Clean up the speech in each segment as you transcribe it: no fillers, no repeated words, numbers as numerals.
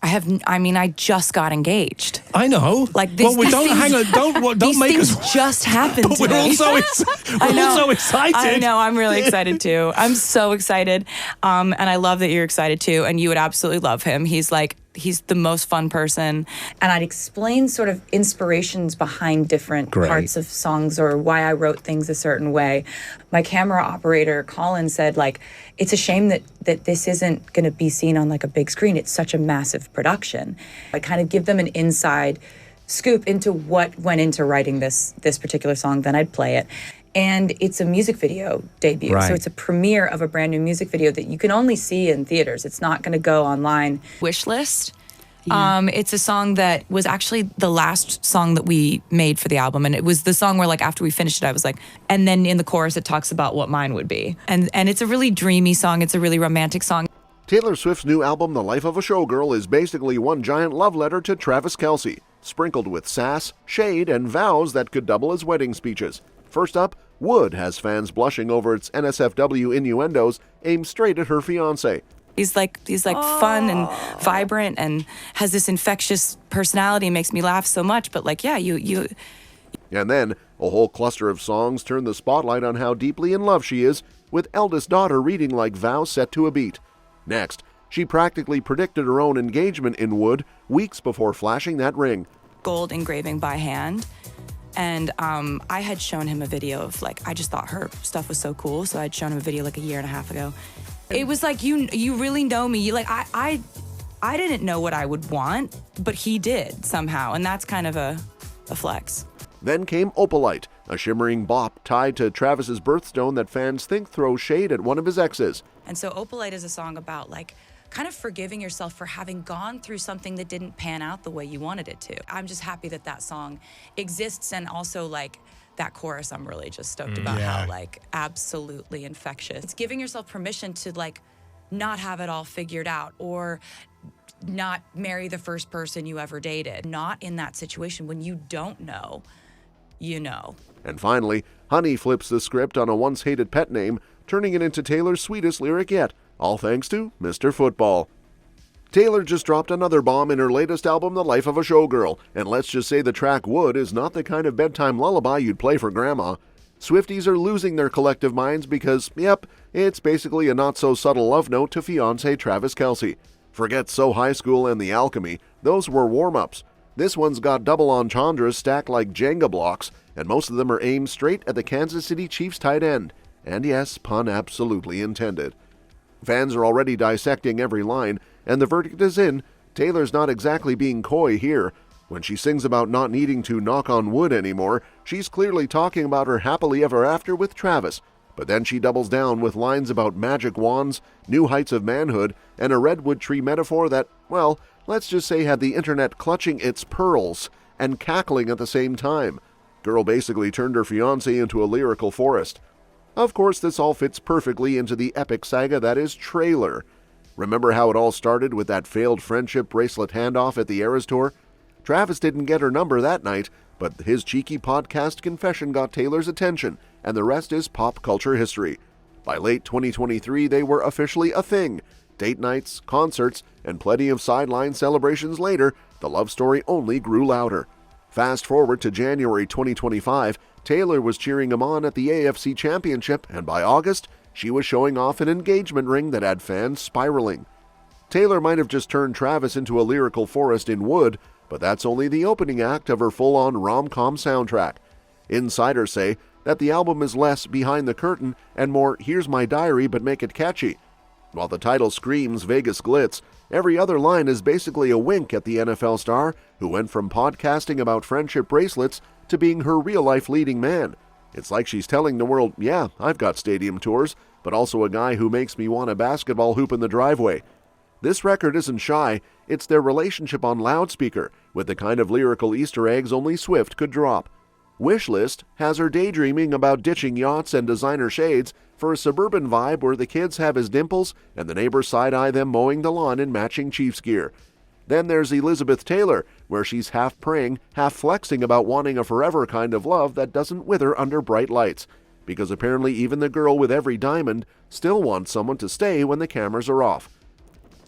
I just got engaged. I know. Like this, well, don't make things us. just happened But to we're me. all so excited. I know. I'm really excited too. I'm so excited, and I love that you're excited too. And you would absolutely love him. He's the most fun person. And I'd explain sort of inspirations behind different parts of songs or why I wrote things a certain way. My camera operator, Colin, said, like, it's a shame that this isn't going to be seen on like a big screen. It's such a massive production. I kind of give them an inside scoop into what went into writing this particular song, then I'd play it. And it's a music video debut. Right. So it's a premiere of a brand new music video that you can only see in theaters. It's not going to go online. Wish List. Yeah. It's a song that was actually the last song that we made for the album. And it was the song where, like, after we finished it, I was like, and then in the chorus, it talks about what mine would be. And it's a really dreamy song. It's a really romantic song. Taylor Swift's new album, The Life of a Showgirl, is basically one giant love letter to Travis Kelce, sprinkled with sass, shade, and vows that could double as wedding speeches. First up, Wood has fans blushing over its NSFW innuendos aimed straight at her fiancé. He's like fun and vibrant and has this infectious personality, makes me laugh so much. But like, yeah, you. And then a whole cluster of songs turn the spotlight on how deeply in love she is, with Eldest Daughter reading like vows set to a beat. Next, she practically predicted her own engagement in Wood weeks before flashing that ring. Gold engraving by hand. And I had shown him a video of, like, I just thought her stuff was so cool. So I'd shown him a video like a year and a half ago. It was like, you really know me. Like, I didn't know what I would want, but he did somehow. And that's kind of a flex. Then came Opalite, a shimmering bop tied to Travis's birthstone that fans think throws shade at one of his exes. And so Opalite is a song about, like, kind of forgiving yourself for having gone through something that didn't pan out the way you wanted it to. I'm just happy that song exists, and also, like, that chorus I'm really just stoked about how, like, absolutely infectious. It's giving yourself permission to, like, not have it all figured out or not marry the first person you ever dated. Not in that situation. When you don't know, you know. And finally, Honey flips the script on a once-hated pet name, turning it into Taylor's sweetest lyric yet, all thanks to Mr. Football. Taylor just dropped another bomb in her latest album, The Life of a Showgirl, and let's just say the track Wood is not the kind of bedtime lullaby you'd play for grandma. Swifties are losing their collective minds because, yep, it's basically a not-so-subtle love note to fiancé Travis Kelce. Forget So High School and the Alchemy, those were warm-ups. This one's got double entendres stacked like Jenga blocks, and most of them are aimed straight at the Kansas City Chiefs tight end. And yes, pun absolutely intended. Fans are already dissecting every line, and the verdict is in. Taylor's not exactly being coy here. When she sings about not needing to knock on wood anymore, she's clearly talking about her happily ever after with Travis. But then she doubles down with lines about magic wands, new heights of manhood, and a redwood tree metaphor that, well, let's just say had the internet clutching its pearls and cackling at the same time. Girl basically turned her fiancé into a lyrical forest. Of course, this all fits perfectly into the epic saga that is Trailer. Remember how it all started with that failed friendship bracelet handoff at the Eras Tour? Travis didn't get her number that night, but his cheeky podcast confession got Taylor's attention, and the rest is pop culture history. By late 2023, they were officially a thing. Date nights, concerts, and plenty of sideline celebrations later, the love story only grew louder. Fast forward to January 2025, Taylor was cheering him on at the AFC Championship, and by August, she was showing off an engagement ring that had fans spiraling. Taylor might have just turned Travis into a lyrical forest in wood, but that's only the opening act of her full-on rom-com soundtrack. Insiders say that the album is less behind the curtain and more here's my diary but make it catchy. While the title screams Vegas glitz, every other line is basically a wink at the NFL star who went from podcasting about friendship bracelets to being her real-life leading man. It's like she's telling the world, yeah, I've got stadium tours, but also a guy who makes me want a basketball hoop in the driveway. This record isn't shy, it's their relationship on loudspeaker, with the kind of lyrical Easter eggs only Swift could drop. Wishlist has her daydreaming about ditching yachts and designer shades for a suburban vibe where the kids have his dimples and the neighbors side-eye them mowing the lawn in matching Chiefs gear. Then there's Elizabeth Taylor, where she's half praying, half flexing about wanting a forever kind of love that doesn't wither under bright lights, because apparently even the girl with every diamond still wants someone to stay when the cameras are off.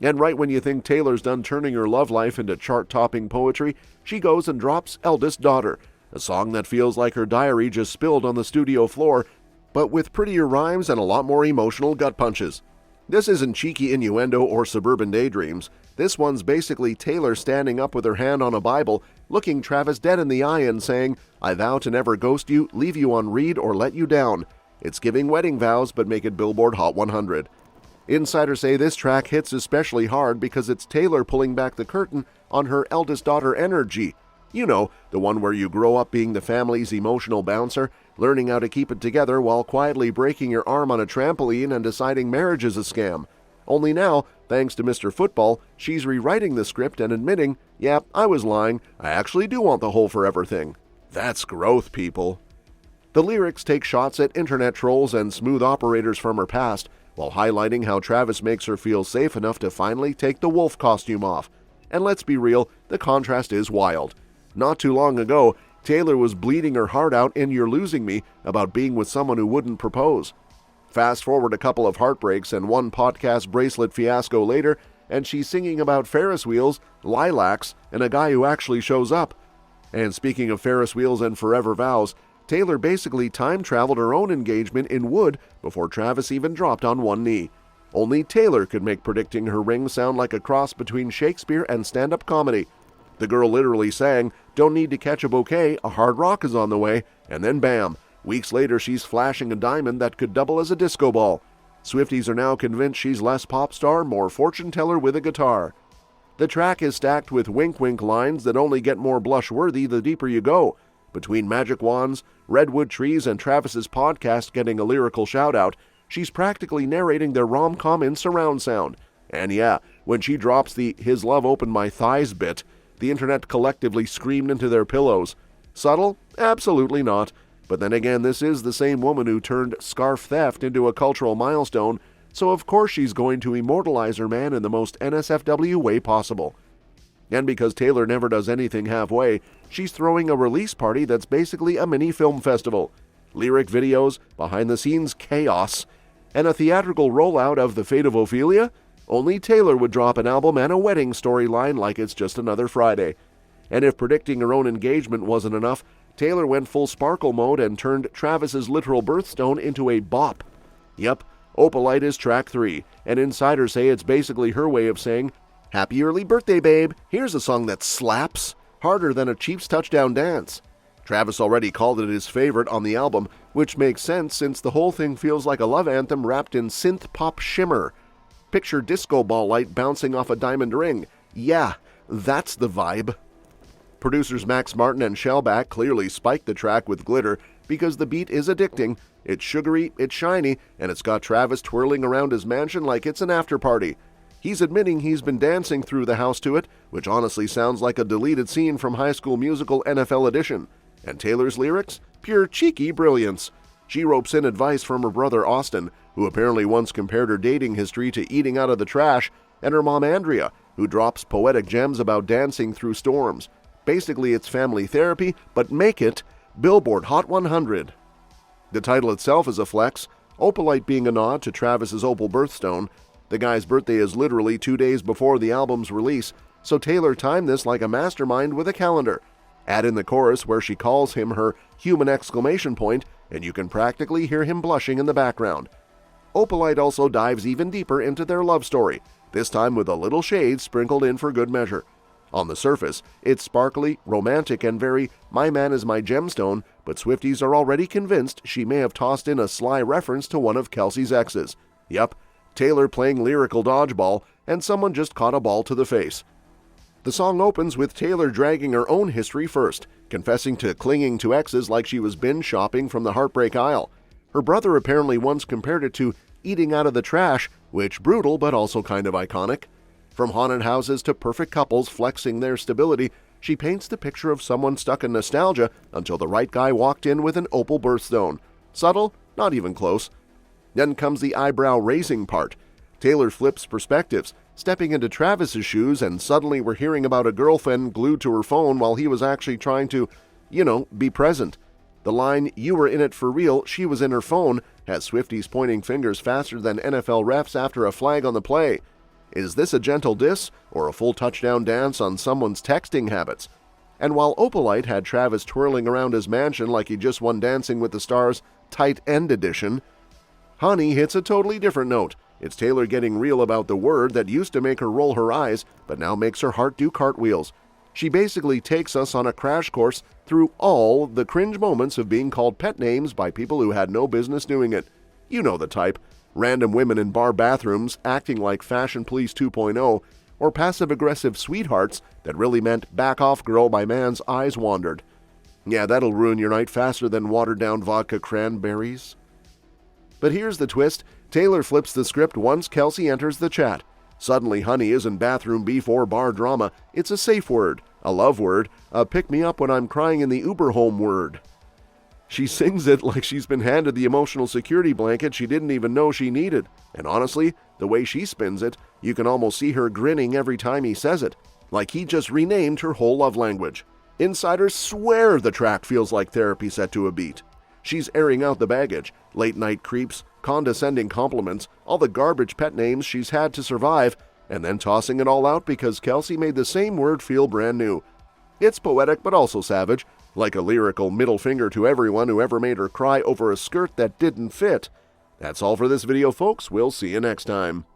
And right when you think Taylor's done turning her love life into chart-topping poetry, she goes and drops Eldest Daughter, a song that feels like her diary just spilled on the studio floor, but with prettier rhymes and a lot more emotional gut punches. This isn't cheeky innuendo or suburban daydreams. This one's basically Taylor standing up with her hand on a Bible, looking Travis dead in the eye and saying, "I vow to never ghost you, leave you on read, or let you down." It's giving wedding vows, but make it Billboard Hot 100. Insiders say this track hits especially hard because it's Taylor pulling back the curtain on her eldest daughter energy. You know, the one where you grow up being the family's emotional bouncer, learning how to keep it together while quietly breaking your arm on a trampoline and deciding marriage is a scam. Only now, thanks to Mr. Football, she's rewriting the script and admitting, "Yep, I was lying. I actually do want the whole forever thing." That's growth, people. The lyrics take shots at internet trolls and smooth operators from her past, while highlighting how Travis makes her feel safe enough to finally take the wolf costume off. And let's be real, the contrast is wild. Not too long ago, Taylor was bleeding her heart out in You're Losing Me about being with someone who wouldn't propose. Fast forward a couple of heartbreaks and one podcast bracelet fiasco later, and she's singing about Ferris wheels, lilacs, and a guy who actually shows up. And speaking of Ferris wheels and forever vows, Taylor basically time-traveled her own engagement in wood before Travis even dropped on one knee. Only Taylor could make predicting her ring sound like a cross between Shakespeare and stand-up comedy. The girl literally sang, "Don't need to catch a bouquet, a hard rock is on the way," and then bam, weeks later she's flashing a diamond that could double as a disco ball. Swifties are now convinced she's less pop star, more fortune teller with a guitar. The track is stacked with wink-wink lines that only get more blush-worthy the deeper you go. Between magic wands, redwood trees, and Travis's podcast getting a lyrical shout-out, she's practically narrating their rom-com in surround sound. And yeah, when she drops the "his love opened my thighs" bit, the internet collectively screamed into their pillows. Subtle? Absolutely not. But then again, this is the same woman who turned scarf theft into a cultural milestone, so of course she's going to immortalize her man in the most NSFW way possible. And because Taylor never does anything halfway, she's throwing a release party that's basically a mini film festival. Lyric videos, behind-the-scenes chaos, and a theatrical rollout of The Fate of Ophelia? Only Taylor would drop an album and a wedding storyline like it's just another Friday. And if predicting her own engagement wasn't enough, Taylor went full sparkle mode and turned Travis's literal birthstone into a bop. Yep, Opalite is track 3, and insiders say it's basically her way of saying, "Happy early birthday, babe. Here's a song that slaps harder than a Chiefs touchdown dance." Travis already called it his favorite on the album, which makes sense since the whole thing feels like a love anthem wrapped in synth pop shimmer. Picture disco ball light bouncing off a diamond ring. Yeah, that's the vibe. Producers Max Martin and Shellback clearly spiked the track with glitter because the beat is addicting, it's sugary, it's shiny, and it's got Travis twirling around his mansion like it's an after-party. He's admitting he's been dancing through the house to it, which honestly sounds like a deleted scene from High School Musical NFL Edition. And Taylor's lyrics? Pure cheeky brilliance. She ropes in advice from her brother Austin, who apparently once compared her dating history to eating out of the trash, and her mom Andrea, who drops poetic gems about dancing through storms. Basically, it's family therapy, but make it Billboard Hot 100. The title itself is a flex, Opalite being a nod to Travis's opal birthstone. The guy's birthday is literally 2 days before the album's release, so Taylor timed this like a mastermind with a calendar. Add in the chorus where she calls him her human exclamation point, and you can practically hear him blushing in the background. Opalite also dives even deeper into their love story, this time with a little shade sprinkled in for good measure. On the surface, it's sparkly, romantic, and very "my man is my gemstone," but Swifties are already convinced she may have tossed in a sly reference to one of Kelce's exes. Yup, Taylor playing lyrical dodgeball, and someone just caught a ball to the face. The song opens with Taylor dragging her own history first, confessing to clinging to exes like she was binge shopping from the heartbreak aisle. Her brother apparently once compared it to eating out of the trash, which brutal but also kind of iconic. From haunted houses to perfect couples flexing their stability, she paints the picture of someone stuck in nostalgia until the right guy walked in with an opal birthstone. Subtle? Not even close. Then comes the eyebrow-raising part. Taylor flips perspectives, stepping into Travis's shoes, and suddenly we're hearing about a girlfriend glued to her phone while he was actually trying to, be present. The line, "You were in it for real, she was in her phone," has Swifties pointing fingers faster than NFL refs after a flag on the play. Is this a gentle diss or a full touchdown dance on someone's texting habits? And while Opalite had Travis twirling around his mansion like he just won Dancing with the Stars Tight End Edition, Honey hits a totally different note. It's Taylor getting real about the word that used to make her roll her eyes, but now makes her heart do cartwheels. She basically takes us on a crash course through all the cringe moments of being called pet names by people who had no business doing it. You know the type. Random women in bar bathrooms acting like Fashion Police 2.0, or passive-aggressive sweethearts that really meant back off girl my man's eyes wandered. Yeah, that'll ruin your night faster than watered-down vodka cranberries. But here's the twist. Taylor flips the script once Kelce enters the chat. Suddenly, Honey isn't bathroom beef or bar drama. It's a safe word, a love word, a pick-me-up when I'm crying in the Uber home word. She sings it like she's been handed the emotional security blanket she didn't even know she needed. And honestly, the way she spins it, you can almost see her grinning every time he says it, like he just renamed her whole love language. Insiders swear the track feels like therapy set to a beat. She's airing out the baggage, late-night creeps, condescending compliments, all the garbage pet names she's had to survive, and then tossing it all out because Kelce made the same word feel brand new. It's poetic but also savage, like a lyrical middle finger to everyone who ever made her cry over a skirt that didn't fit. That's all for this video, folks. We'll see you next time.